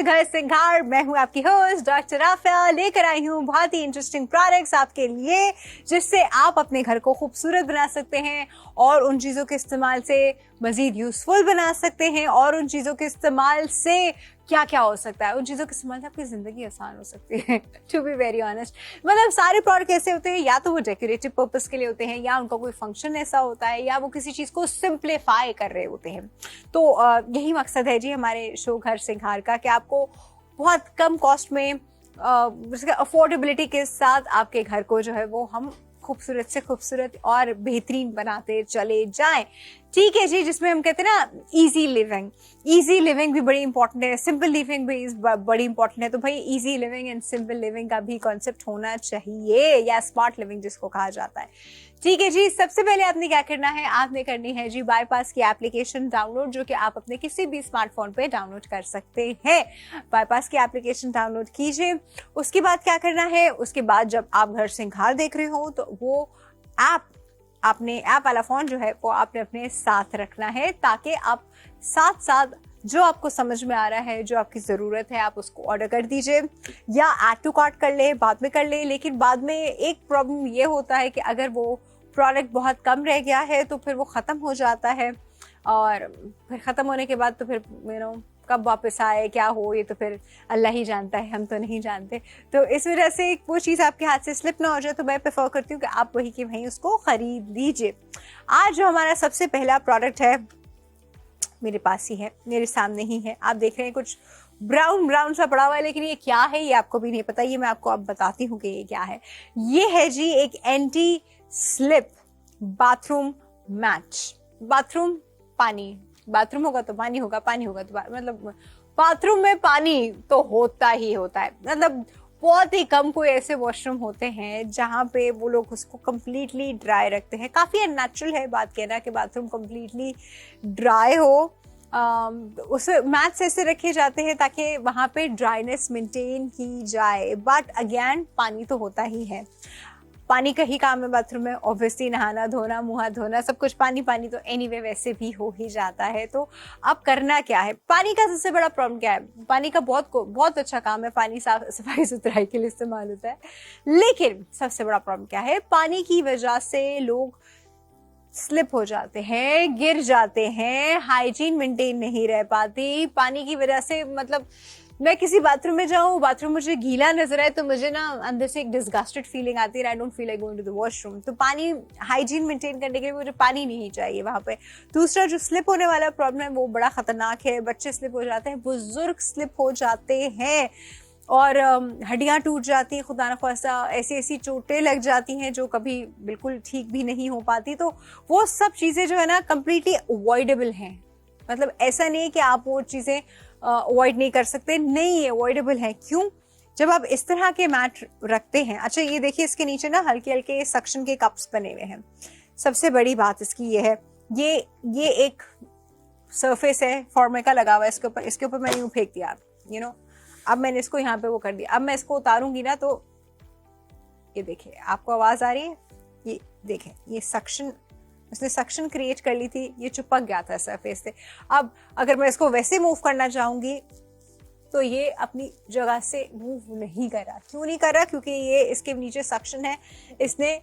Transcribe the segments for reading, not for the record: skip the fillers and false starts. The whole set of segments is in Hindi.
से घर सिंगार। मैं हूँ आपकी होस्ट डॉक्टर आफिया, लेकर आई हूँ बहुत ही इंटरेस्टिंग प्रोडक्ट्स आपके लिए जिससे आप अपने घर को खूबसूरत बना सकते हैं और उन चीज़ों के इस्तेमाल से मज़ीद यूज़फुल बना सकते हैं और उन चीज़ों के इस्तेमाल से क्या क्या हो सकता है, उन चीज़ों के इस्तेमाल से आपकी ज़िंदगी आसान हो सकती है। टू बी वेरी ऑनेस्ट, मतलब सारे प्रोडक्ट ऐसे होते हैं या तो वो डेकोरेटिव पर्पस के लिए होते हैं या उनका कोई फंक्शन ऐसा होता है या वो किसी चीज़ को सिंप्लीफाई कर रहे होते हैं। तो यही मकसद है जी हमारे शो घर सिंगार का कि आपको बहुत कम कॉस्ट में अफोर्डेबिलिटी के साथ आपके घर को जो है वो हम खूबसूरत से खूबसूरत और बेहतरीन बनाते चले जाएं। ठीक है जी, जिसमें हम कहते हैं ना इजी लिविंग भी बड़ी इंपॉर्टेंट है, सिंपल लिविंग भी बड़ी इंपॉर्टेंट है। तो भाई easy living and simple living का भी कॉन्सेप्ट होना चाहिए, या स्मार्ट लिविंग जिसको कहा जाता है। ठीक है जी, सबसे पहले आपने क्या करना है, आपने करनी है जी बाईपास की एप्लीकेशन डाउनलोड, जो कि आप अपने किसी भी स्मार्टफोन पे डाउनलोड कर सकते हैं। बाईपास की एप्लीकेशन डाउनलोड कीजिए। उसके बाद क्या करना है, उसके बाद जब आप घर सिंगार देख रहे हो तो वो आपने ऐप वाला फोन जो है वो आपने अपने साथ रखना है, ताकि आप साथ साथ जो आपको समझ में आ रहा है, जो आपकी ज़रूरत है, आप उसको ऑर्डर कर दीजिए या ऐड टू कार्ट कर ले, बाद में कर ले। लेकिन बाद में एक प्रॉब्लम ये होता है कि अगर वो प्रोडक्ट बहुत कम रह गया है तो फिर वो ख़त्म हो जाता है, और फिर ख़त्म होने के बाद तो फिर कब वापस आए, क्या हो, ये तो फिर अल्लाह ही जानता है, हम तो नहीं जानते। तो इस वजह से वो चीज़ आपके हाथ से स्लिप ना हो जाए, तो मैं प्रेफर करती हूँ कि आप वही कि वहीं उसको ख़रीद लीजिए। आज जो हमारा सबसे पहला प्रोडक्ट है मेरे पास ही है, मेरे सामने ही है, आप देख रहे हैं कुछ ब्राउन सा पड़ा हुआ है, लेकिन ये क्या है ये आपको भी नहीं पता। ये मैं आपको अब बताती हूँ कि ये क्या है। ये है जी एक anti slip bathroom mat. Bathroom होगा तो पानी होगा, पानी होगा तो मतलब बाथरूम में पानी तो होता ही होता है। मतलब बहुत ही कम कोई ऐसे वॉशरूम होते हैं जहाँ पे वो लोग उसको कम्प्लीटली ड्राई रखते हैं। काफ़ी अननेचुरल है बात कहना कि बाथरूम कम्प्लीटली ड्राई हो। उसमें मैट्स ऐसे रखे जाते हैं ताकि वहाँ पे ड्राइनेस मेंटेन की जाए, बट अगेन पानी तो होता ही है। पानी का ही काम है बाथरूम में, ऑब्वियसली नहाना धोना मुँह हाथ धोना सब कुछ पानी तो एनीवे वैसे भी हो ही जाता है। तो अब करना क्या है, पानी का सबसे बड़ा प्रॉब्लम क्या है, पानी का बहुत अच्छा काम है, पानी साफ सफाई सुथराई के लिए इस्तेमाल होता है। लेकिन सबसे बड़ा प्रॉब्लम क्या है, पानी की वजह से लोग स्लिप हो जाते हैं, गिर जाते हैं, हाइजीन मेंटेन नहीं रह पाती पानी की वजह से। मतलब मैं किसी बाथरूम में जाऊँ, बाथरूम मुझे गीला नजर आए तो मुझे ना अंदर से एक डिस्गस्टेड फीलिंग आती है, I don't feel like going to the washroom. तो पानी हाइजीन मेंटेन करने के लिए मुझे पानी नहीं चाहिए वहाँ पे। दूसरा जो स्लिप होने वाला प्रॉब्लम है वो बड़ा खतरनाक है, बच्चे स्लिप हो जाते हैं, बुजुर्ग स्लिप हो जाते हैं और हड्डियाँ टूट जाती हैं, खुदा न ख्वास्ता ऐसी चोटें लग जाती हैं जो कभी बिल्कुल ठीक भी नहीं हो पाती। तो वो सब चीज़ें जो है ना कम्प्लीटली अवॉइडेबल हैं। मतलब ऐसा नहीं है कि आप वो चीज़ें अवॉइड नहीं कर सकते, नहीं अवॉइडेबल है। क्यों? जब आप इस तरह के मैट रखते हैं। अच्छा ये देखिए, इसके नीचे ना हल्के हल्के सक्शन के कप्स बने हुए हैं। सबसे बड़ी बात इसकी ये है, ये एक सरफेस है, फॉर्मिका लगा हुआ है इसके ऊपर मैंने यूँ फेंक दिया, अब मैंने इसको यहाँ पे वो कर दिया। अब मैं इसको उतारूंगी ना तो ये देखिए, आपको आवाज आ रही है, ये देखें, ये सक्शन, उसने सक्शन क्रिएट कर ली थी, ये चिपक गया था सरफेस से। अब अगर मैं इसको वैसे मूव करना चाहूंगी तो ये अपनी जगह से मूव नहीं कर रहा। क्यों नहीं कर रहा? क्योंकि ये इसके नीचे सक्शन है, इसने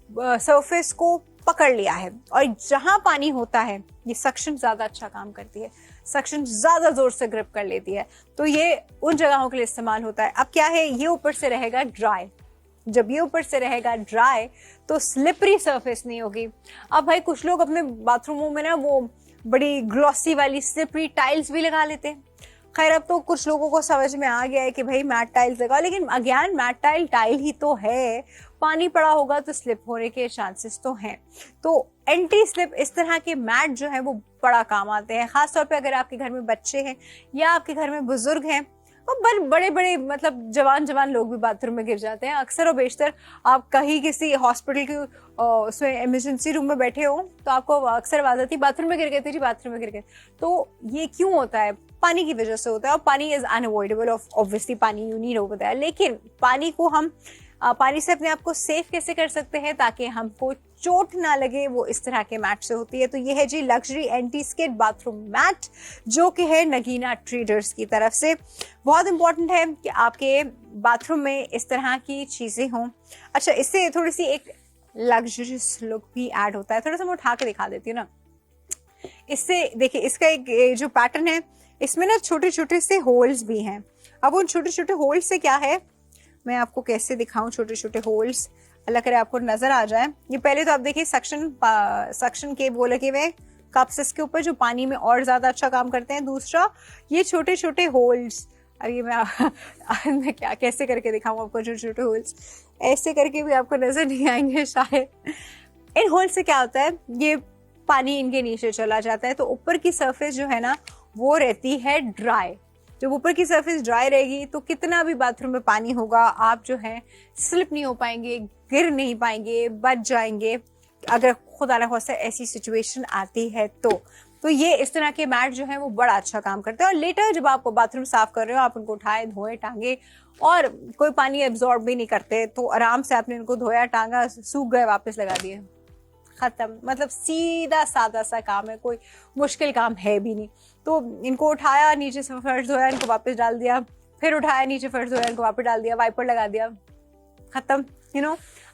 सरफेस को पकड़ लिया है। और जहां पानी होता है ये सक्शन ज्यादा अच्छा काम करती है, सक्शन ज्यादा जोर से ग्रिप कर लेती है, तो ये उन जगहों के लिए इस्तेमाल होता है। अब क्या है, ये ऊपर से रहेगा ड्राई। जब ये ऊपर से रहेगा ड्राई तो स्लिपरी सरफेस नहीं होगी। अब भाई कुछ लोग अपने बाथरूमों में ना वो बड़ी ग्लॉसी वाली स्लिपरी टाइल्स भी लगा लेते हैं। खैर अब तो कुछ लोगों को समझ में आ गया है कि भाई मैट टाइल्स लगाओ, लेकिन अगेन मैट टाइल ही तो है, पानी पड़ा होगा तो स्लिप होने के चांसेस तो हैं। तो एंटी स्लिप इस तरह के मैट जो है वो बड़ा काम आते हैं, खासतौर पे अगर आपके घर में बच्चे हैं या आपके घर में बुजुर्ग हैं और बड़े मतलब जवान लोग भी बाथरूम में गिर जाते हैं। अक्सर और बेशतर आप कहीं किसी हॉस्पिटल के उसमें इमरजेंसी रूम में बैठे हो तो आपको अक्सर आवाज आती है बाथरूम में गिर गए थे जी, बाथरूम में गिर गए। तो ये क्यों होता है? पानी की वजह से होता है, और पानी इज अनअवॉइडेबल, ऑब्वियसली पानी यू नीड होता है। लेकिन पानी को हम पानी से अपने आप को सेफ कैसे कर सकते हैं ताकि हमको चोट ना लगे, वो इस तरह के मैट से होती है। तो ये है जी luxury anti skid bathroom mat, जो कि है नगीना ट्रेडर्स की तरफ से। बहुत इंपॉर्टेंट है कि आपके बाथरूम में इस तरह की चीजें हों। अच्छा, इससे थोड़ी सी एक लग्जरियस लुक भी ऐड होता है। थोड़ा सा मैं उठा के दिखा देती हूँ ना। इससे देखिए, इसका एक जो पैटर्न है, इसमें ना छोटे छोटे से होल्स भी हैं। अब उन छोटे छोटे होल्स से क्या है, मैं आपको कैसे दिखाऊं छोटे छोटे होल्स, अल्लाह करे आपको नजर आ जाए। ये पहले तो आप देखिए सक्शन के वो लगे हुए कप्स इसके ऊपर, जो पानी में और ज्यादा अच्छा काम करते हैं। दूसरा, ये छोटे छोटे होल्स, अब ये मैं क्या कैसे करके दिखाऊं आपको, छोटे छोटे होल्स ऐसे करके भी आपको नजर नहीं आएंगे शायद। इन होल्स से क्या होता है, ये पानी इनके नीचे चला जाता है, तो ऊपर की सरफेस जो है ना वो रहती है ड्राई। जब ऊपर की सरफेस ड्राई रहेगी तो कितना भी बाथरूम में पानी होगा, आप जो है स्लिप नहीं हो पाएंगे, गिर नहीं पाएंगे, बच जाएंगे अगर खुदा ना खास्ता ऐसी सिचुएशन आती है तो ये इस तरह के मैट जो है वो बड़ा अच्छा काम करते हैं। और लेटर जब आप बाथरूम साफ कर रहे हो, आप उनको उठाए, धोए, टांगे, और कोई पानी एब्जॉर्ब भी नहीं करते, तो आराम से आपने इनको धोया, टांगा, सूख गए, वापस लगा दिए, खत्म। मतलब सीधा सादा सा काम है, कोई मुश्किल काम है भी नहीं। तो इनको उठाया, नीचे से फर्श धोया, इनको वापस डाल दिया, फिर उठाया, नीचे फर्श धोया, इनको वापस डाल दिया, वाइपर लगा दिया, खत्म।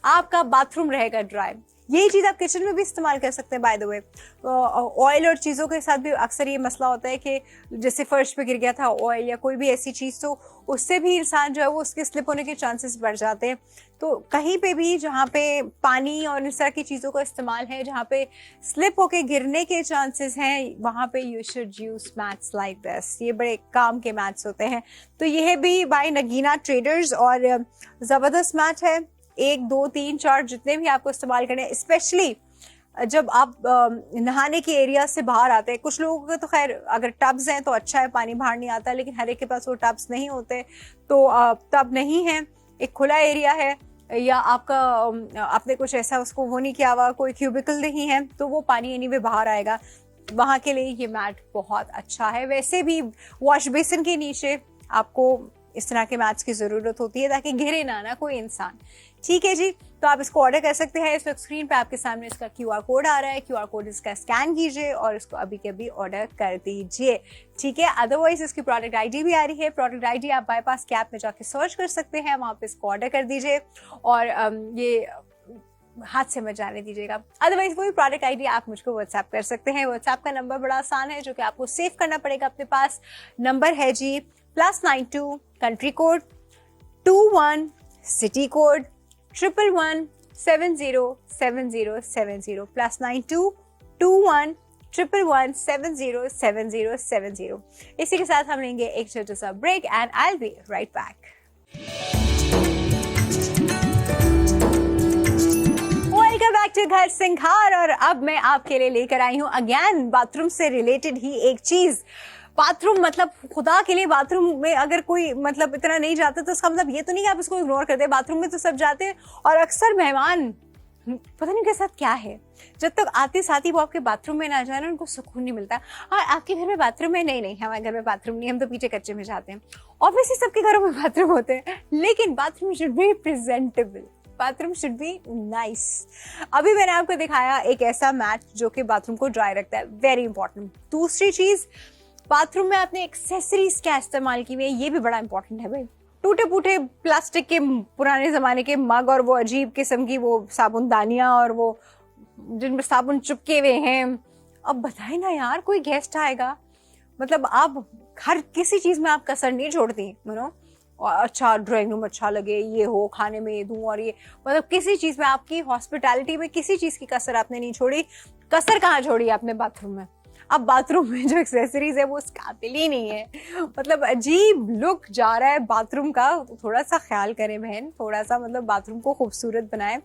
आपका बाथरूम रहेगा ड्राई। यही चीज आप किचन में भी इस्तेमाल कर सकते हैं। बाय द वे, ऑयल और चीज़ों के साथ भी अक्सर ये मसला होता है कि जैसे फर्श पे गिर गया था ऑयल या कोई भी ऐसी चीज़, तो उससे भी इंसान जो है वो उसके स्लिप होने के चांसेस बढ़ जाते हैं। तो कहीं पे भी जहाँ पे पानी और इस तरह की चीज़ों का इस्तेमाल है, जहाँ पे स्लिप होके गिरने के चांसेस हैं, वहाँ पे you should use mats like this. ये बड़े काम के मैट्स होते हैं। तो यह भी बाय नगीना ट्रेडर्स, और ज़बरदस्त मैट है। 1, 2, 3, 4 जितने भी आपको इस्तेमाल करने, स्पेशली जब आप नहाने के एरिया से बाहर आते हैं। कुछ लोगों के तो खैर अगर टब्स हैं तो अच्छा है, पानी बाहर नहीं आता, लेकिन हर एक के पास वो टब्स नहीं होते, तो टब नहीं है, एक खुला एरिया है, या आपका आपने कुछ ऐसा उसको वो नहीं किया हुआ, कोई क्यूबिकल नहीं है, तो वो पानी एनीवे बाहर आएगा। वहाँ के लिए ये मैट बहुत अच्छा है। वैसे भी वॉश बेसिन के नीचे आपको इस तरह के मैट्स की जरूरत होती है ताकि गिरे ना कोई इंसान। ठीक है जी, तो आप इसको ऑर्डर कर सकते हैं। इस वक्त स्क्रीन पे आपके सामने इसका QR कोड आ रहा है, QR कोड इसका स्कैन कीजिए और इसको अभी के अभी ऑर्डर कर दीजिए। ठीक है, अदरवाइज इसकी प्रोडक्ट ID भी आ रही है। प्रोडक्ट ID आप बाईपास के ऐप में जाके सर्च कर सकते हैं, वहाँ पे इसको ऑर्डर कर दीजिए और ये हाथ से मत जाने दीजिएगा। अदरवाइज कोई प्रोडक्ट ID आप मुझको व्हाट्सएप कर सकते हैं। व्हाट्सएप का नंबर बड़ा आसान है, जो कि आपको सेव करना पड़ेगा अपने पास। नंबर है जी +92 कंट्री कोड 21 सिटी कोड 111 707070 +92 21 111 707070। इसी के साथ हम लेंगे एक छोटा सा break and I will be right back. Welcome back to Ghar Singhar, और अब मैं आपके लिए लेकर आई हूँ अगेन बाथरूम से रिलेटेड ही एक चीज। बाथरूम मतलब खुदा के लिए, बाथरूम में अगर कोई मतलब इतना नहीं जाता तो उसका मतलब ये तो नहीं कि आप इसको इग्नोर कर दे। बाथरूम में तो सब जाते हैं, और अक्सर मेहमान पता नहीं उनके साथ क्या है, जब तक आते साथ ही वो आपके बाथरूम में ना जाए ना, उनको सुकून नहीं मिलता। हाँ, आपके घर में बाथरूम है? नहीं, हमारे घर में बाथरूम नहीं, हम तो पीछे कच्चे में जाते हैं। ऑब्वियसली सबके घरों में बाथरूम होते हैं, लेकिन bathroom should be presentable, bathroom should be nice. अभी मैंने आपको दिखाया एक ऐसा मैट जो कि बाथरूम को ड्राई रखता है, वेरी इंपॉर्टेंट। दूसरी चीज, बाथरूम में आपने एक्सेसरीज क्या इस्तेमाल की हुई है, ये भी बड़ा इंपॉर्टेंट है भाई। टूटे फूटे प्लास्टिक के पुराने जमाने के मग, और वो अजीब किस्म की वो साबुनदानियां, और वो जिनमें साबुन चिपके हुए हैं। अब बताए ना यार, कोई गेस्ट आएगा, मतलब आप हर किसी चीज में आप कसर नहीं छोड़ती, और अच्छा ड्राइंग रूम अच्छा लगे, ये हो, खाने में ये दूं, और ये मतलब किसी चीज में आपकी हॉस्पिटैलिटी में किसी चीज की कसर आपने नहीं छोड़ी। कसर कहाँ छोड़ी आपने बाथरूम में। अब बाथरूम में जो एक्सेसरीज है वो उस काबिल ही नहीं है, मतलब अजीब लुक जा रहा है बाथरूम का। थोड़ा सा ख्याल करें बहन, थोड़ा सा मतलब बाथरूम को खूबसूरत बनाएं।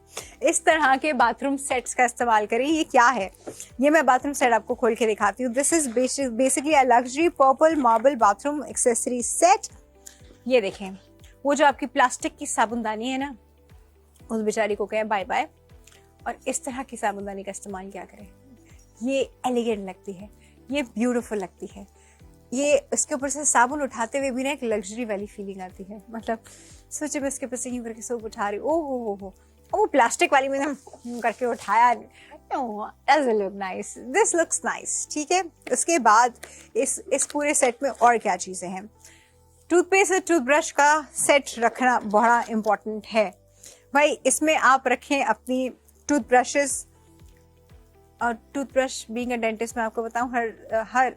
इस तरह के बाथरूम सेट्स का इस्तेमाल करें। ये क्या है, ये मैं बाथरूम सेट आपको खोल के दिखाती हूँ। This is basically a luxury purple marble bathroom accessory set. ये देखें, वो जो आपकी प्लास्टिक की साबुनदानी है ना, उस बेचारी को कहें बाय बाय, और इस तरह की साबुनदानी का इस्तेमाल क्या करें। ये एलिगेंट लगती है, ये ब्यूटीफुल लगती है। ये इसके ऊपर से साबुन उठाते हुए भी ना एक लग्जरी वाली फीलिंग आती है। मतलब सोचे मैं इसके ऊपर से यूं करके सोप उठा रही हूँ, ओ हो, वो प्लास्टिक वाली मैंने करके उठाया, doesn't look nice, this looks nice. ठीक है, उसके बाद इस पूरे सेट में और क्या चीजें हैं। टूथपेस्ट और टूथब्रश का सेट रखना बड़ा इंपॉर्टेंट है भाई। इसमें आप रखें अपनी टूथब्रशेस, और टूथब्रश बीइंग अ डेंटिस्ट मैं आपको बताऊं हर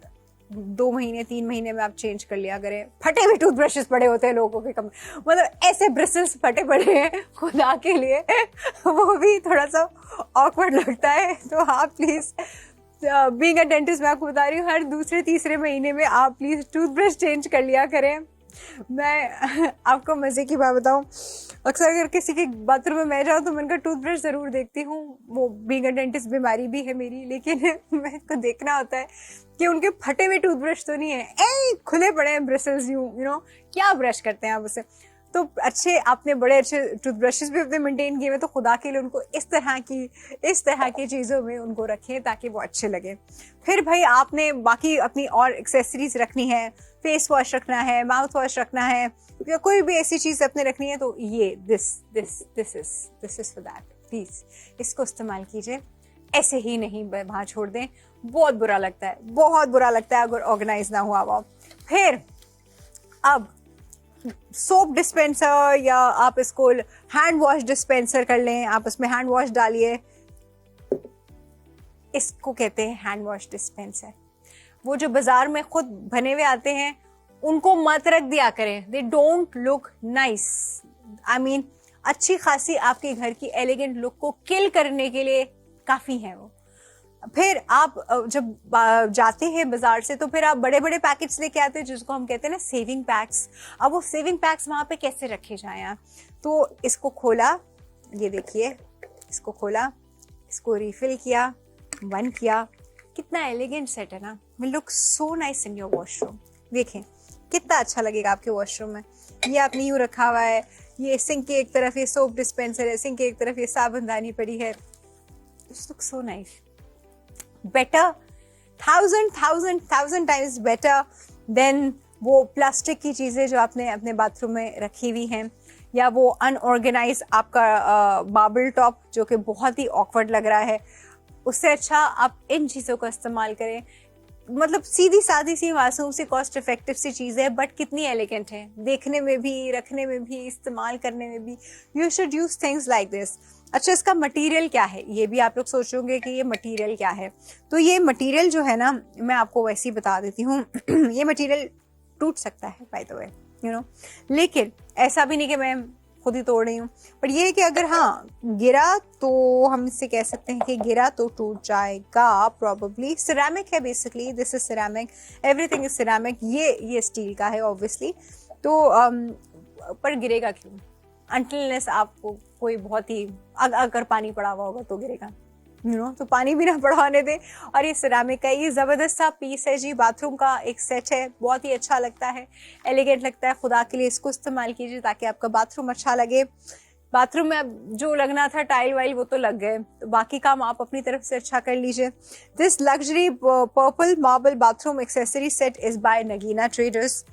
2 महीने 3 महीने में आप चेंज कर लिया करें। फटे हुए टूथब्रशेस पड़े होते हैं लोगों के कम, मतलब ऐसे ब्रिसल्स फटे पड़े हैं खुदा के लिए वो भी थोड़ा सा ऑकवर्ड लगता है। तो आप प्लीज बीइंग अ डेंटिस्ट मैं आपको बता रही हूँ, हर दूसरे तीसरे महीने में आप प्लीज टूथब्रश चेंज कर लिया करें। मैं आपको मजे की बात बताऊं, अक्सर अगर किसी के बाथरूम में मैं जाऊँ तो मैं उनका टूथब्रश जरूर देखती हूँ। वो बीइंग अ डेंटिस्ट बीमारी भी है मेरी, लेकिन मैं को देखना होता है कि उनके फटे हुए टूथब्रश तो नहीं है, खुले पड़े हैं ब्रिसल्स, यू नो क्या ब्रश करते हैं आप उसे। तो अच्छे आपने बड़े अच्छे टूथब्रशेस भी अपने मेंटेन किए हुए, तो खुदा के लिए उनको इस तरह की चीज़ों में उनको रखें ताकि वो अच्छे लगे। फिर भाई आपने बाकी अपनी और एक्सेसरीज रखनी है, फेस वॉश रखना है, माउथ वॉश रखना है, या कोई भी ऐसी चीज़ अपने रखनी है, तो ये this is for that. Please इसको इस्तेमाल कीजिए, ऐसे ही नहीं वहाँ छोड़ दें, बहुत बुरा लगता है, बहुत बुरा लगता है अगर ऑर्गेनाइज ना हुआ हुआ। फिर अब सोप डिस्पेंसर, या आप इसको हैंड वॉश डिस्पेंसर कर लें, आप उसमें हैंड वॉश डालिए, इसको कहते हैं हैंड वॉश डिस्पेंसर। वो जो बाजार में खुद बने हुए आते हैं उनको मत रख दिया करें, they don't look nice. I mean अच्छी खासी आपके घर की एलिगेंट लुक को किल करने के लिए काफी है वो। फिर आप जब जाते हैं बाजार से तो फिर आप बड़े बड़े पैकेट्स लेके आते हैं जिसको हम कहते हैं ना सेविंग पैक्स। अब वो सेविंग पैक्स वहां पे कैसे रखे जाएं, तो इसको खोला, ये देखिए इसको खोला, इसको रिफिल किया, बंद किया, कितना एलिगेंट सेट है ना, will look so nice in your washroom. देखें कितना अच्छा लगेगा आपके वॉशरूम में। ये आपने यूं रखा हुआ है, ये सिंक के एक तरफ ये सोप डिस्पेंसर है, सिंक के एक तरफ ये साबुनदानी पड़ी है, it's look so nice. Better, thousand times better than वो प्लास्टिक की चीजें जो आपने अपने बाथरूम में रखी हुई हैं, या वो अनऑर्गेनाइज आपका मार्बल टॉप जो कि बहुत ही ऑकवर्ड लग रहा है। उससे अच्छा आप इन चीज़ों का इस्तेमाल करें। मतलब सीधी सादी सी मासूम सी कॉस्ट इफेक्टिव सी चीज़ है, बट कितनी एलिगेंट है, देखने में भी, रखने में भी, इस्तेमाल करने में भी। You should use things like this. अच्छा, इसका मटेरियल क्या है, ये भी आप लोग सोचोगे कि ये मटेरियल क्या है। तो ये मटेरियल जो है ना, मैं आपको वैसे ही बता देती हूँ ये मटेरियल टूट सकता है bye the way, you know, लेकिन ऐसा भी नहीं कि मैं खुद ही तोड़ रही हूँ। पर ये है कि अगर हाँ गिरा तो हम इससे कह सकते हैं कि गिरा तो टूट जाएगा प्रॉबेबली। सिरेमिक है basically, this is ceramic, everything is ceramic. ये स्टील का है ऑब्वियसली। तो पर गिरेगा क्यों, अनटिल आपको कोई बहुत ही अगर पानी पड़ा हुआ होगा तो गिरेगा, यू नो, तो पानी भी ना पड़ाने दे। और ये सिरामिक का ये जबरदस्त सा पीस है जी, बाथरूम का एक सेट है, बहुत ही अच्छा लगता है, एलिगेंट लगता है। खुदा के लिए इसको इस्तेमाल कीजिए ताकि आपका बाथरूम अच्छा लगे। बाथरूम में अब जो लगना था टाइल वाइल वो तो लग गए, तो बाकी काम आप अपनी तरफ से अच्छा कर लीजिए। This luxury purple marble bathroom accessory set is by Nagina traders.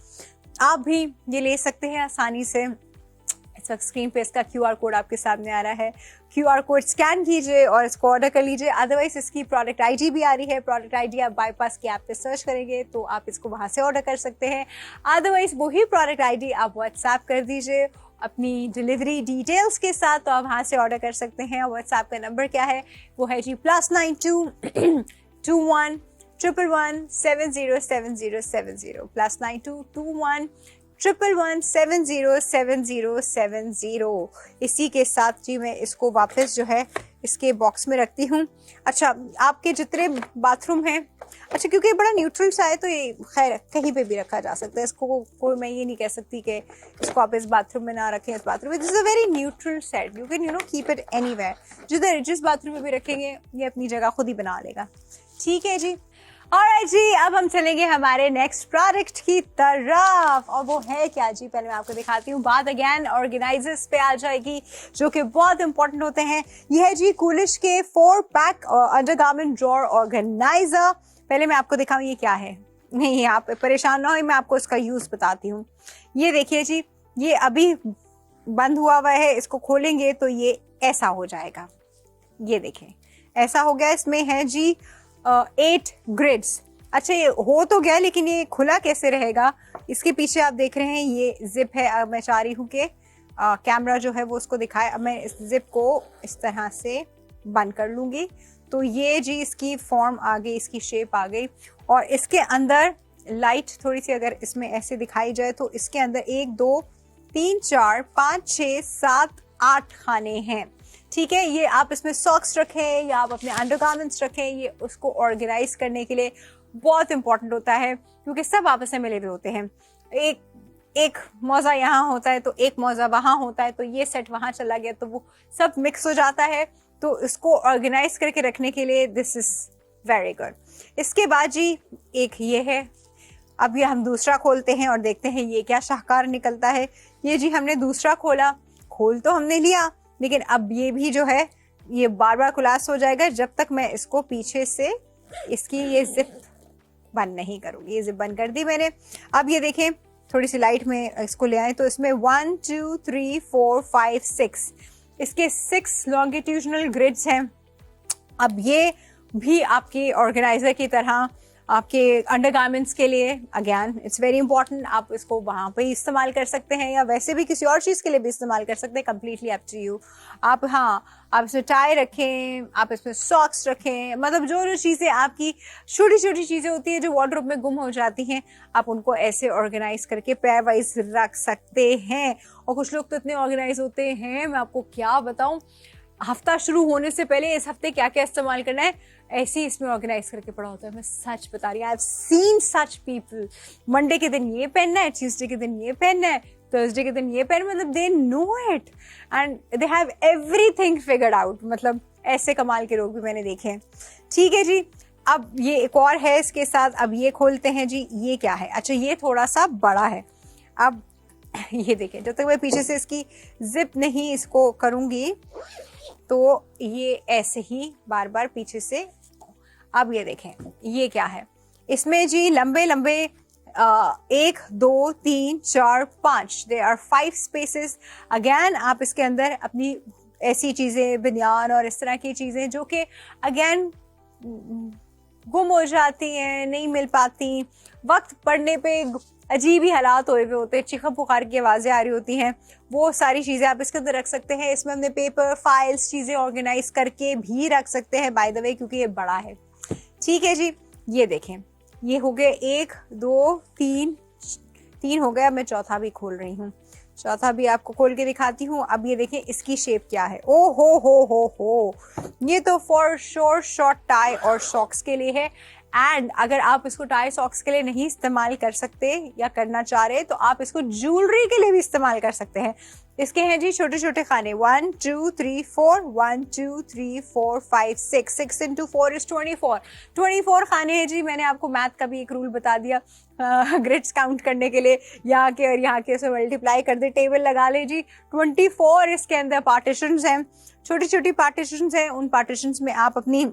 आप भी ये ले सकते हैं आसानी से। इस वक्त स्क्रीन पे इसका QR कोड आपके सामने आ रहा है, QR कोड स्कैन कीजिए और इसको ऑर्डर कर लीजिए। अदरवाइज इसकी प्रोडक्ट ID भी आ रही है, प्रोडक्ट ID आप बाईपास की ऐप पे सर्च करेंगे तो आप इसको वहां से ऑर्डर कर सकते हैं। अदरवाइज वही प्रोडक्ट ID आप व्हाट्सएप कर दीजिए अपनी डिलीवरी डिटेल्स के साथ, तो आप वहां से ऑर्डर कर सकते हैं। व्हाट्सएप का नंबर क्या है, वो है जी +92 21 111 707070 +92 21 111 707070। इसी के साथ जी मैं इसको वापस जो है इसके बॉक्स में रखती हूँ। अच्छा, आपके जितने बाथरूम हैं, अच्छा क्योंकि ये बड़ा न्यूट्रल सा है तो ये खैर कहीं पे भी रखा जा सकता है। इसको कोई, मैं ये नहीं कह सकती कि इसको आप इस बाथरूम में ना रखें, इस बाथरूम में। This is a very neutral set, you can keep it anywhere. जिस बाथरूम में भी रखेंगे ये अपनी जगह खुद ही बना लेगा। ठीक है जी। ऑलराइट जी, अब हम चलेंगे हमारे नेक्स्ट प्रोडक्ट की तरफ, और वो है क्या जी, पहले मैं आपको दिखाती हूँ। बात अगेन ऑर्गेनाइजर्स पे आ जाएगी जो कि बहुत इंपॉर्टेंट होते हैं। ये है जी कूलिश के 4 पैक अंडरगारमेंट ड्रॉअर ऑर्गेनाइजर। पहले मैं आपको दिखाऊँ ये क्या है। नहीं, आप परेशान ना हो, मैं आपको इसका यूज बताती हूँ। ये देखिए जी, ये अभी बंद हुआ है, इसको खोलेंगे तो ये ऐसा हो जाएगा। ये देखें, ऐसा हो गया। इसमें है जी 8 ग्रिड्स। अच्छा, ये हो तो गया, लेकिन ये खुला कैसे रहेगा? इसके पीछे आप देख रहे हैं ये जिप है। अब मैं चाह रही हूँ कि कैमरा जो है वो उसको दिखाए। अब मैं इस जिप को इस तरह से बंद कर लूंगी, तो ये जी इसकी फॉर्म आ गई, इसकी शेप आ गई। और इसके अंदर लाइट थोड़ी सी अगर इसमें ऐसे दिखाई जाए तो इसके अंदर 1 2 3 4 5 6 7 8 खाने हैं। ठीक है, ये आप इसमें सॉक्स रखें या आप अपने अंडरगारमेंट्स रखें, ये उसको ऑर्गेनाइज करने के लिए बहुत इंपॉर्टेंट होता है, क्योंकि सब आपस में मिले हुए होते हैं। एक मौजा यहाँ होता है तो एक मौजा वहां होता है, तो ये सेट वहां चला गया तो वो सब मिक्स हो जाता है। तो इसको ऑर्गेनाइज करके रखने के लिए दिस इज वेरी गुड। इसके बाद जी एक ये है। अब ये हम दूसरा खोलते हैं और देखते हैं ये क्या शाहकार निकलता है। ये जी हमने दूसरा खोला, खोल तो हमने लिया, लेकिन अब ये भी जो है ये बार बार खुलास हो जाएगा जब तक मैं इसको पीछे से इसकी ये जिप बंद नहीं करूंगी। ये जिप बंद कर दी मैंने। अब ये देखें, थोड़ी सी लाइट में इसको ले आए तो इसमें 1 2 3 4 5 6 इसके 6 लॉन्गिट्यूडनल ग्रिड्स हैं। अब ये भी आपके ऑर्गेनाइजर की तरह आपके अंडरगारमेंट्स के लिए अगेन इट्स वेरी इंपॉर्टेंट। आप इसको वहाँ पे इस्तेमाल कर सकते हैं या वैसे भी किसी और चीज़ के लिए भी इस्तेमाल कर सकते हैं, कम्प्लीटली अप टू यू। आप आप इसमें टाई रखें, आप इसमें सॉक्स रखें, मतलब जो जो चीज़ें आपकी छोटी छोटी चीज़ें होती हैं जो वार्डरोब में गुम हो जाती हैं, आप उनको ऐसे ऑर्गेनाइज करके पेयर वाइज रख सकते हैं। और कुछ लोग तो इतने ऑर्गेनाइज होते हैं, मैं आपको क्या बताऊँ, हफ्ता शुरू होने से पहले इस हफ्ते क्या क्या इस्तेमाल करना है ऐसे ही इसमें ऑर्गेनाइज करके पड़ा होता है। मैं सच बता रही हूँ, I have seen such people. Monday के दिन ये पहनना है, ट्यूसडे के दिन ये पहनना है, थर्सडे के दिन ये पहन, मतलब they know it and they have everything figured out. मतलब ऐसे कमाल के लोग भी मैंने देखे हैं। ठीक है जी, अब ये एक और है इसके साथ। अब ये खोलते हैं जी, ये क्या है? अच्छा, ये थोड़ा सा बड़ा है। अब ये देखें, जब तक मैं पीछे से इसकी जिप नहीं इसको करूंगी तो ये ऐसे ही बार बार पीछे से। अब ये देखें, ये क्या है? इसमें जी लंबे लंबे 1 2 3 4 5 देयर आर 5 स्पेसेस। अगेन आप इसके अंदर अपनी ऐसी चीज़ें, बनियान और इस तरह की चीज़ें जो कि अगेन गुम हो जाती हैं, नहीं मिल पाती, वक्त पड़ने पे अजीब ही हालात हुए हुए होते हैं, चीखा पुकार की आवाज़ें आ रही होती हैं, वो सारी चीज़ें आप इसके अंदर रख सकते हैं। इसमें हमने पेपर, फाइल्स, चीज़ें ऑर्गेनाइज करके भी रख सकते हैं बाय द वे, क्योंकि ये बड़ा है। ठीक है जी, ये देखें, ये हो गए 1 2 3 हो गया। मैं चौथा भी खोल रही हूँ, चौथा भी आपको खोल के दिखाती हूँ। अब ये देखें इसकी शेप क्या है। ओ हो, ये तो फॉर श्योर शॉर्ट टाई और सॉक्स के लिए है। एंड अगर आप इसको टाई सॉक्स के लिए नहीं इस्तेमाल कर सकते या करना चाह रहे तो आप इसको ज्वेलरी के लिए भी इस्तेमाल कर सकते हैं। इसके हैं जी छोटे छोटे खाने, 1 2 3 4 1 2 3 4 5 6 6 into 4 is 24 खाने हैं जी। मैंने आपको मैथ का भी एक रूल बता दिया ग्रिड्स काउंट करने के लिए, यहाँ के और यहाँ के से मल्टीप्लाई कर दे, टेबल लगा ले जी। 24 इसके अंदर पार्टीशंस हैं, छोटी छोटी पार्टीशंस हैं। उन पार्टीशंस में आप अपनी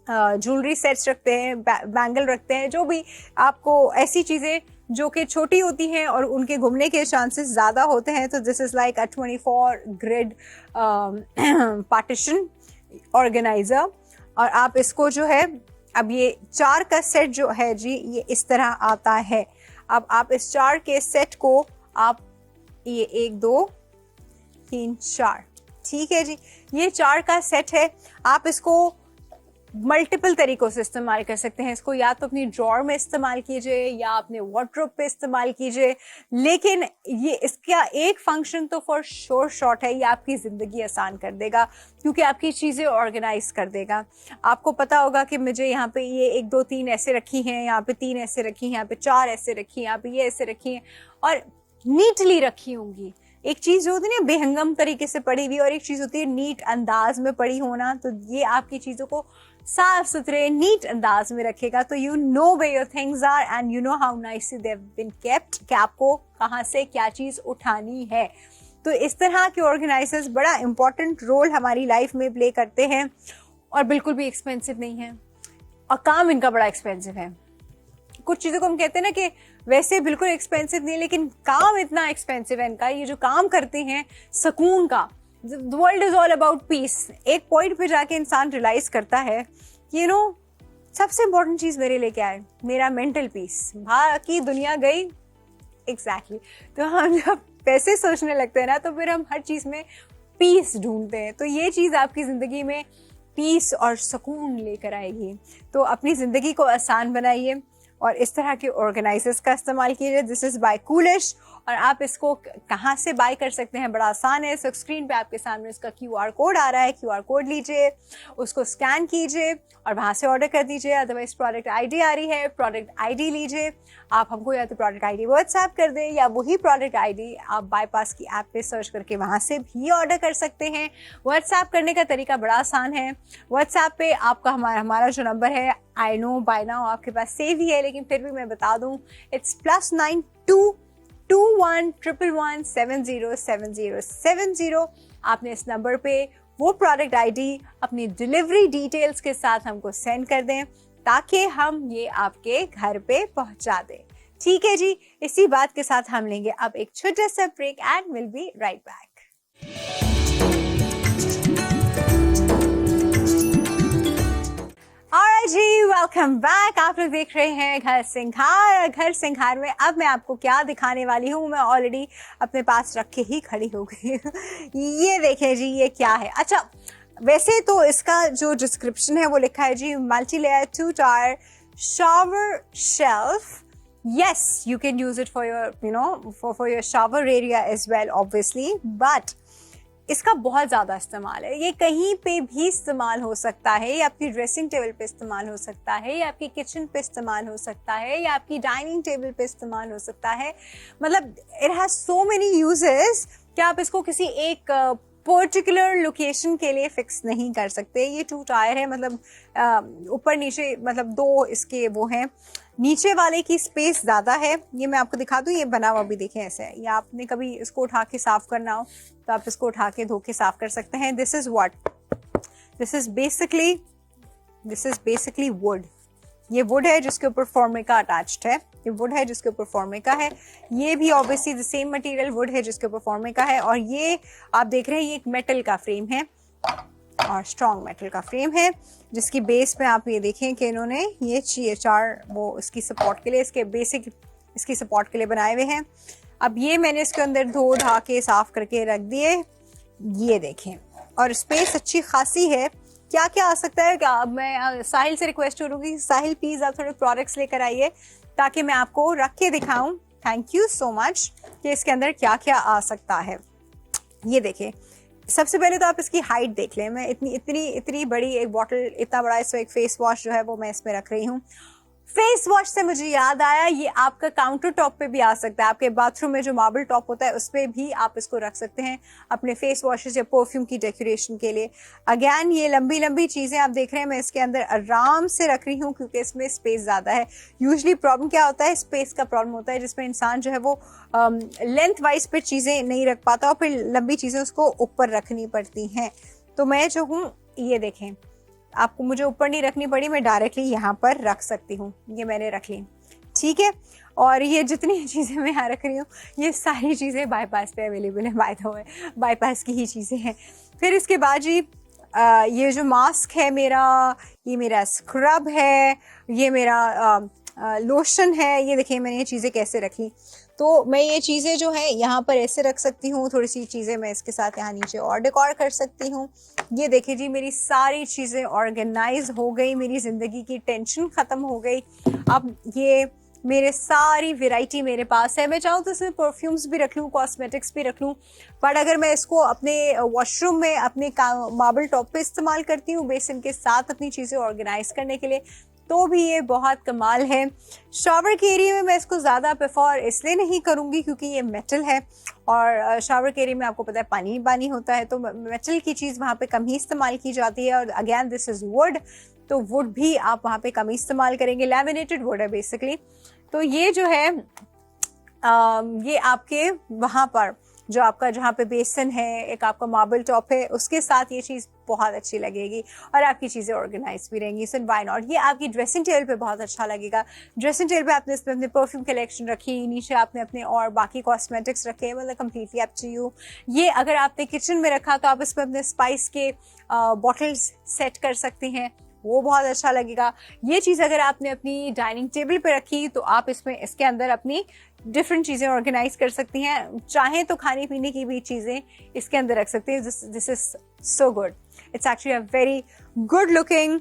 ज्वेलरी सेट्स रखते हैं, बैंगल रखते हैं, जो भी आपको ऐसी चीज़ें जो कि छोटी होती हैं और उनके घूमने के चांसेस ज़्यादा होते हैं। तो this is like a 24 grid partition organiser. और आप इसको जो है, अब ये 4 का सेट जो है जी, ये इस तरह आता है। अब आप इस 4 के सेट को आप ये 1 2 3 4, ठीक है जी, ये 4 का सेट है। आप इसको मल्टीपल तरीकों से इस्तेमाल कर सकते हैं। इसको या तो अपनी ड्रॉर में इस्तेमाल कीजिए या अपने वार्डरोब पे इस्तेमाल कीजिए, लेकिन ये इसका एक फंक्शन तो फॉर श्योर शॉर्ट है, ये आपकी ज़िंदगी आसान कर देगा, क्योंकि आपकी चीज़ें ऑर्गेनाइज कर देगा। आपको पता होगा कि मुझे यहाँ पे ये 1 2 3 ऐसे रखी हैं, यहाँ पे 3 ऐसे रखी हैं, यहाँ पे 4 ऐसे रखी हैं, यहाँ पे ये ऐसे रखी हैं और नीटली रखी होंगी। एक चीज़ होती है ना बेहंगम तरीके से पड़ी हुई, और एक चीज़ होती है नीट अंदाज में पड़ी होना। तो ये आपकी चीज़ों को साफ सुथरे नीट अंदाज में रखेगा, तो you know way your things are and you know how nicely they have been kept, कि आपको कहाँ से क्या चीज़ उठानी है। तो इस तरह के ऑर्गेनाइजर्स बड़ा इंपॉर्टेंट रोल हमारी लाइफ में प्ले करते हैं और बिल्कुल भी एक्सपेंसिव नहीं है, और काम इनका बड़ा एक्सपेंसिव है। कुछ चीज़ों को हम कहते हैं ना कि वैसे बिल्कुल एक्सपेंसिव नहीं, लेकिन काम इतना एक्सपेंसिव है इनका, ये जो काम करते हैं सुकून का। The world is all about piece. एक पॉइंट पे जाके इंसान रियलाइज करता है कि यू नो सबसे इंपॉर्टेंट चीज़ मेरे लिए क्या है, मेरा मेंटल पीस। बाकी दुनिया गई। एग्जैक्टली तो हम जब पैसे सोचने लगते हैं ना, तो फिर हम हर चीज़ में पीस ढूंढते हैं। तो ये चीज़ आपकी ज़िंदगी में पीस और सुकून लेकर आएगी। तो अपनी ज़िंदगी को आसान बनाइए और इस तरह के ऑर्गेनाइजर्स का इस्तेमाल कीजिए। This is by Coolish. और आप इसको कहाँ से बाय कर सकते हैं, बड़ा आसान है। सो स्क्रीन पे आपके सामने इसका QR कोड आ रहा है, QR कोड लीजिए, उसको स्कैन कीजिए और वहाँ से ऑर्डर कर दीजिए। अदरवाइज प्रोडक्ट ID आ रही है, प्रोडक्ट ID लीजिए। आप हमको या तो प्रोडक्ट ID व्हाट्सएप कर दें, या वही प्रोडक्ट ID आप बाईपास की ऐप पे सर्च करके वहाँ से भी ऑर्डर कर सकते हैं। व्हाट्सएप करने का तरीका बड़ा आसान है। व्हाट्सएप पे आपका हमारा जो नंबर है, आई नो बाय नाउ आपके पास सेव ही है, लेकिन फिर भी मैं बता दूं, इट्स +922111707070। आपने इस नंबर पे वो प्रोडक्ट ID अपनी डिलीवरी डिटेल्स के साथ हमको सेंड कर दें, ताकि हम ये आपके घर पे पहुंचा दें। ठीक है जी, इसी बात के साथ हम लेंगे अब एक छोटा सा break and will be right back. जी वेलकम बैक। आप लोग देख रहे हैं घर सिंघार। घर सिंघार में अब मैं आपको क्या दिखाने वाली हूँ, मैं ऑलरेडी अपने पास रख के ही खड़ी हो गई। ये देखें जी, ये क्या है। अच्छा, वैसे तो इसका जो डिस्क्रिप्शन है वो लिखा है जी, multi layer 2 tier shower shelf. Yes, you can use it for your, for your shower area as well, obviously. But इसका बहुत ज़्यादा इस्तेमाल है। ये कहीं पे भी इस्तेमाल हो सकता है। ये आपकी ड्रेसिंग टेबल पे इस्तेमाल हो सकता है, या आपकी किचन पे इस्तेमाल हो सकता है, या आपकी डाइनिंग टेबल पे इस्तेमाल हो सकता है। मतलब it has so many uses कि आप इसको किसी एक पर्टिकुलर लोकेशन के लिए फिक्स नहीं कर सकते। ये 2 टायर है, मतलब ऊपर नीचे, मतलब 2 इसके वो हैं। नीचे वाले की स्पेस ज़्यादा है। ये मैं आपको दिखा दूँ, ये बना हुआ भी देखें ऐसे है। या आपने कभी इसको उठा के साफ़ करना हो तो आप इसको उठा के धो के साफ़ कर सकते हैं। This is basically would. ये वुड है जिसके ऊपर फॉर्मिका अटैच्ड है। ये वुड है जिसके ऊपर फॉर्मिका है। ये भी obviously the same material would है जिसके ऊपर फॉर्मिका है। और ये आप देख रहे हैं, ये एक मेटल का फ्रेम है और स्ट्रॉन्ग मेटल का फ्रेम है, जिसकी बेस पे आप ये देखें कि इन्होंने ये 4 वो इसकी सपोर्ट के लिए, इसके बेसिक इसकी सपोर्ट के लिए बनाए हुए हैं। अब ये मैंने इसके अंदर धो धा के साफ करके रख दिए। ये देखें, और स्पेस अच्छी खासी है। क्या क्या आ सकता है, अब मैं साहिल से रिक्वेस्ट करूँगी, साहिल प्लीज़ आप थोड़े प्रोडक्ट्स लेकर आइए ताकि मैं आपको रख के दिखाऊं। थैंक यू सो मच कि इसके अंदर क्या क्या आ सकता है। ये देखें, सबसे पहले तो आप इसकी हाइट देख लें। मैं इतनी बड़ी एक बॉटल, इतना बड़ा इसमें एक फेस वॉश जो है वो मैं इसमें रख रही हूँ। फेस वॉश से मुझे याद आया, ये आपका काउंटर टॉप पे भी आ सकता है। आपके बाथरूम में जो मार्बल टॉप होता है उस पर भी आप इसको रख सकते हैं अपने फेस वॉशेस या परफ्यूम की डेकोरेशन के लिए। अगेन ये लंबी लंबी चीज़ें आप देख रहे हैं, मैं इसके अंदर आराम से रख रही हूँ क्योंकि इसमें स्पेस ज़्यादा है। यूजली प्रॉब्लम क्या होता है, स्पेस का प्रॉब्लम होता है, जिसमें इंसान जो है वो लेंथ वाइज पे चीज़ें नहीं रख पाता और फिर लंबी चीज़ें उसको ऊपर रखनी पड़ती हैं। तो मैं जो हूँ, ये देखें, आपको मुझे ऊपर नहीं रखनी पड़ी, मैं डायरेक्टली यहाँ पर रख सकती हूँ। ये मैंने रख ली, ठीक है। और ये जितनी चीज़ें मैं यहाँ रख रही हूँ, ये सारी चीज़ें बाईपास पे अवेलेबल है। बाय द वे, बाईपास की ही चीज़ें हैं। फिर इसके बाद जी ये जो मास्क है मेरा, ये मेरा स्क्रब है, ये मेरा लोशन है। ये देखिए मैंने ये चीज़ें कैसे रखी। तो मैं ये चीज़ें जो है यहाँ पर ऐसे रख सकती हूँ। थोड़ी सी चीज़ें मैं इसके साथ यहाँ नीचे और डेकोर कर सकती हूँ। ये देखिए जी, मेरी सारी चीज़ें ऑर्गेनाइज हो गई, मेरी ज़िंदगी की टेंशन ख़त्म हो गई। अब ये मेरे सारी वैरायटी मेरे पास है। मैं चाहूँ तो इसमें परफ्यूम्स भी रख लूँ, कॉस्मेटिक्स भी रख लूँ, बट अगर मैं इसको अपने वॉशरूम में अपने मार्बल टॉप पे इस्तेमाल करती हूँ बेसिन के साथ अपनी चीज़ें ऑर्गेनाइज करने के लिए, तो भी ये बहुत कमाल है। शावर के एरिया में मैं इसको ज़्यादा प्रेफर इसलिए नहीं करूँगी क्योंकि ये मेटल है और शावर के एरिया में आपको पता है पानी ही पानी होता है, तो मेटल की चीज़ वहाँ पे कम ही इस्तेमाल की जाती है। और अगेन दिस इज़ वुड, तो वुड भी आप वहाँ पे कम ही इस्तेमाल करेंगे। लैमिनेटेड वुड है बेसिकली। तो ये जो है ये आपके वहाँ पर जो आपका जहाँ पे बेसन है, एक आपका मार्बल टॉप है, उसके साथ ये चीज़ बहुत अच्छी लगेगी और आपकी चीज़ें ऑर्गेनाइज भी रहेंगी। So why not. ये आपकी ड्रेसिंग टेबल पे बहुत अच्छा लगेगा। ड्रेसिंग टेबल पे आपने इसमें अपने परफ्यूम कलेक्शन रखी, नीचे आपने अपने और बाकी कॉस्मेटिक्स रखे, मतलब कम्प्लीटली अप टू यू। ये अगर आपने किचन में रखा तो आप इसमें अपने स्पाइस के बॉटल्स सेट कर सकती हैं, वो बहुत अच्छा लगेगा। ये चीज़ अगर आपने अपनी डाइनिंग टेबल पे रखी तो आप इसमें इसके अंदर अपनी डिफरेंट चीज़ें ऑर्गेनाइज कर सकती हैं। चाहें तो खाने पीने की भी चीज़ें इसके अंदर रख सकते हैं। This is so good. It's actually a very good looking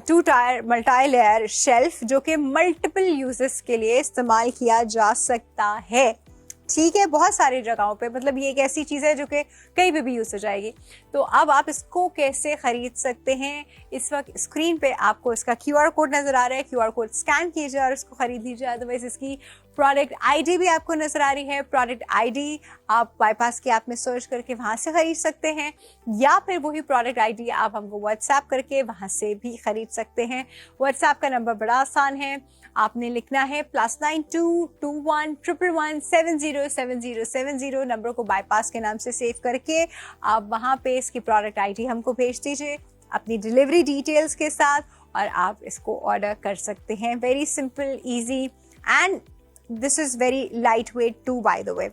2 tyre multi layer shelf जो कि मल्टीपल यूजेस के लिए इस्तेमाल किया जा सकता है। ठीक है, बहुत सारी जगहों पे, मतलब ये एक ऐसी चीज़ है जो कि कहीं पे भी यूज़ हो जाएगी। तो अब आप इसको कैसे ख़रीद सकते हैं? इस वक्त स्क्रीन पे आपको इसका QR कोड नज़र आ रहा है। QR कोड स्कैन कीजिए और इसको ख़रीद लीजिए। अदरवाइज इसकी प्रोडक्ट ID भी आपको नज़र आ रही है। प्रोडक्ट ID आप बाईपास के ऐप में सर्च करके वहाँ से ख़रीद सकते हैं, या फिर वही प्रोडक्ट ID आप हमको व्हाट्सएप करके वहाँ से भी ख़रीद सकते हैं। व्हाट्सएप का नंबर बड़ा आसान है, आपने लिखना है +922111707070। नंबर को बाईपास के नाम से सेव करके आप वहाँ पे इसकी प्रोडक्ट ID हमको भेज दीजिए अपनी डिलीवरी डिटेल्स के साथ और आप इसको ऑर्डर कर सकते हैं। Very simple, easy and this is very light weight too, by the way.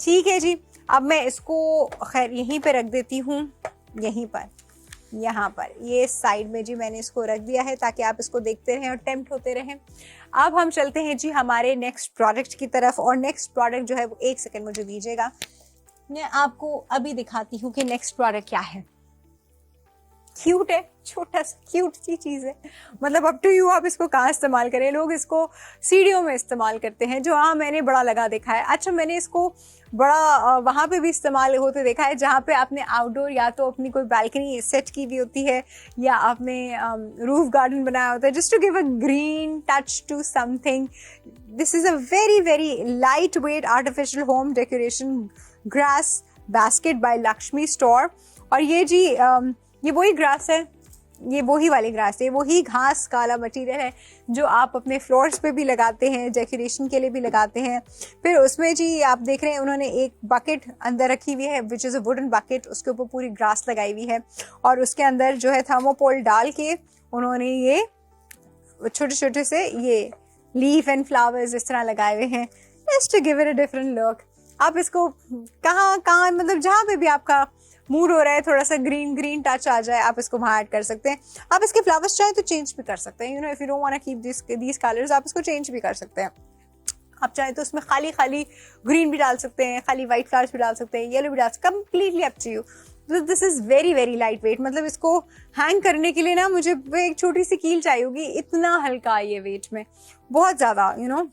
ठीक है जी, अब मैं इसको खैर यहीं पे रख देती हूँ, यहीं पर, यहाँ पर ये साइड में जी मैंने इसको रख दिया है ताकि आप इसको देखते रहें और टेम्प्ट होते रहें। अब हम चलते हैं जी हमारे नेक्स्ट प्रोडक्ट की तरफ, और नेक्स्ट प्रोडक्ट जो है वो 1 सेकेंड मुझे दीजिएगा, मैं आपको अभी दिखाती हूँ कि नेक्स्ट प्रोडक्ट क्या है। क्यूट है, छोटा सा क्यूट सी चीज़ है, मतलब अप टू यू आप इसको कहाँ इस्तेमाल करें। लोग इसको सीढ़ियों में इस्तेमाल करते हैं, जो हाँ मैंने बड़ा लगा देखा है। अच्छा, मैंने इसको बड़ा वहाँ पे भी इस्तेमाल होते देखा है जहाँ पे आपने आउटडोर या तो अपनी कोई बालकनी सेट की हुई होती है या आपने रूफ गार्डन बनाया होता है, just to give a green touch to something. This is a very very light weight artificial home decoration grass basket by Lakshmi store. और ये जी ये वही ग्रास है, ये वही वाली ग्रास है, वही घास काला मटीरियल है जो आप अपने फ्लोर्स पे भी लगाते हैं, डेकोरेशन के लिए भी लगाते हैं। फिर उसमें जी आप देख रहे हैं उन्होंने एक बकेट अंदर रखी हुई है, which is a wooden bucket, उसके ऊपर पूरी ग्रास लगाई हुई है और उसके अंदर जो है थर्मोकोल डाल के उन्होंने ये छोटे छोटे से ये लीफ एंड फ्लावर्स इस तरह लगाए हुए हैं, just to give it a different look. आप इसको कहाँ कहाँ, मतलब जहाँ पे भी आपका मूड हो रहा है थोड़ा सा ग्रीन ग्रीन टच आ जाए, आप इसको वहाँ ऐड कर सकते हैं। आप इसके फ्लावर्स चाहे तो चेंज भी कर सकते हैं, you know, if you don't want to keep these colours, आप इसको चेंज भी कर सकते हैं। आप चाहे तो उसमें खाली खाली ग्रीन भी डाल सकते हैं, खाली वाइट फ्लावर्स भी डाल सकते हैं, येलो भी डाल सकते हैं, completely up to you. This is very very light weight, मतलब इसको हैंग करने के लिए ना मुझे एक छोटी सी कील चाहिए होगी, इतना हल्का है ये वेट में, बहुत ज़्यादा, you know,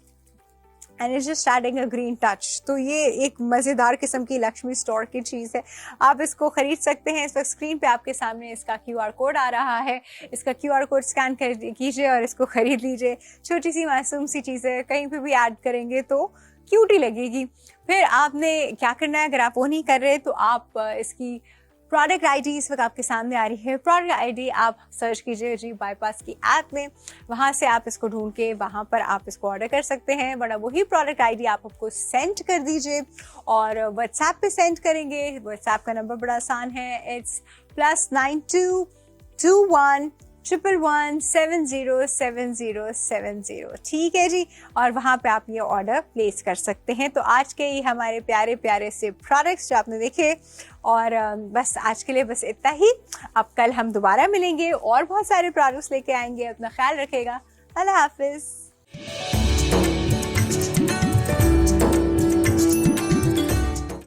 and it's just adding a green touch. तो ये एक मज़ेदार किस्म की लक्ष्मी स्टोर की चीज़ है, आप इसको ख़रीद सकते हैं। इस वक्त स्क्रीन पे आपके सामने इसका QR कोड आ रहा है, इसका QR कोड स्कैन कर कीजिए और इसको ख़रीद लीजिए। छोटी सी मासूम सी चीज़ें, कहीं पे भी ऐड करेंगे तो क्यूट ही लगेगी। फिर आपने क्या करना है, अगर आप वो नहीं कर रहे तो आप इसकी प्रोडक्ट ID इस वक्त आपके सामने आ रही है। प्रोडक्ट ID आप सर्च कीजिए जी बाईपास की ऐप में, वहाँ से आप इसको ढूंढ के वहाँ पर आप इसको ऑर्डर कर सकते हैं। बड़ा वही प्रोडक्ट ID आप हमको सेंड कर दीजिए और व्हाट्सएप पे सेंड करेंगे। व्हाट्सएप का नंबर बड़ा आसान है, इट्स +922111707070। ठीक है जी, और वहाँ पे आप ये ऑर्डर प्लेस कर सकते हैं। तो आज के ही हमारे प्यारे प्यारे से प्रोडक्ट्स जो आपने देखे, और बस आज के लिए बस इतना ही। अब कल हम दोबारा मिलेंगे और बहुत सारे प्रोडक्ट्स लेके आएंगे। अपना ख्याल रखिएगा। अल्लाह हाफिज़।